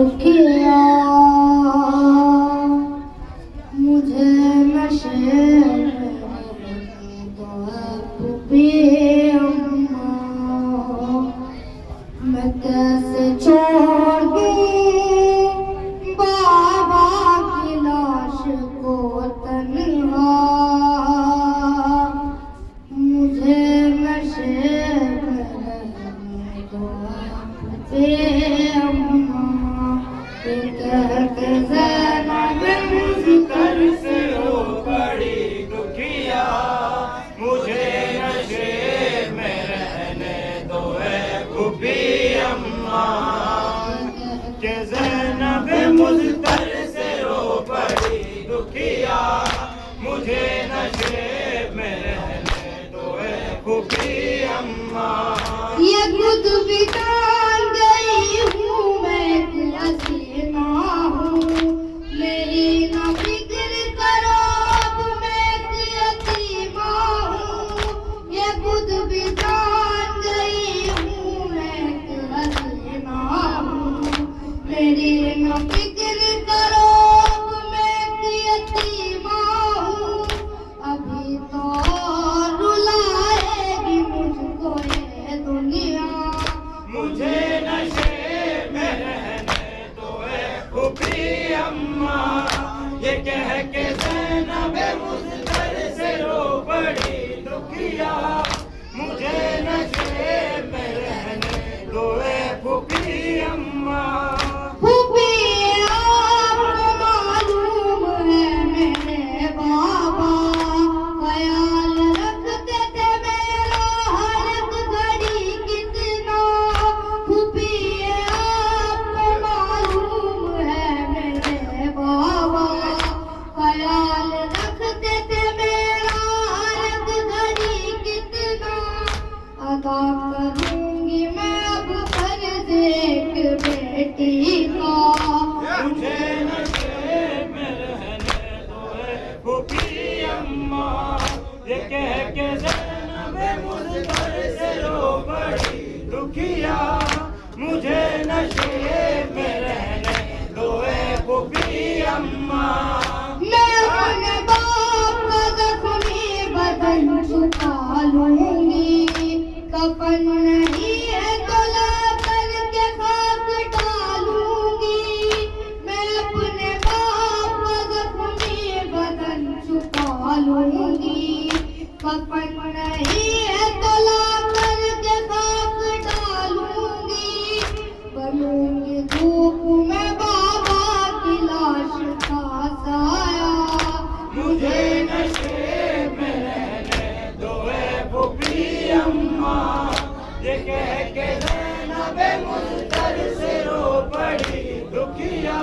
दुखिया मुझे नशे तो पुपी अम्मा मैं कैसे छोड़ दूं बाबा की लाश को तन्हा मुझे नशे तो पुपी अम्मा कह के ज़ैनब मुझकर से हो बड़ी दुखिया मुझे नशे में रहने दो है फूफी अम्मा के ज़ैनब मुझकर से हो बड़ी दुखिया मुझे नशे में रहने दो है फूफी अम्मा ये खुद भी जान गई हूँ मैं हसीना हूँ मेरी न फिक्र करो अब मैं यतीमा हूँ ये खुद भी जान गई हूँ मैं हसीना हूँ मेरी न फिक्र करो अब मैं यतीमा हूँ अभी तो रुलाएगी मुझको ये दुनिया मुझे नशे में रहने दो है फूफी अम्मा ये कह के ज़ैनब मुझकर से रो पड़ी दुखिया मुझे नशे में रहने दो है फूफी अम्मा फूफी आपको मालूम है मेरे बाबा ख्याल रखते थे मेरा हर एक घड़ी कितना फूफी आपको मालूम है मेरे बाबा ख्याल रखते थे मेरा हर एक घड़ी कितना अदा करूंगी मैं अब फर्ज एक बेटी का मुझे नशे में रहने दो है फूफी अम्मा ये कह के ज़ैनब मुझकर से रो पड़ी दुखिया मुझे नशे में रहने दो है फूफी अम्मा मैं अपने बाप का ज़ख्मी बदन छुपा लूंगी कफन नहीं है तो ला करके खाक डालूंगी मैं अपने बाप का ज़ख्मी बदन छुपा लूंगी कफन नहीं है तो ला करके खाक डालूंगी बनूंगी धूप में बाबा की लाश का साया मुझे नशे में रहने दो है फूफी अम्मा ये कह के ज़ैनब मुझकर से रो पड़ी दुखिया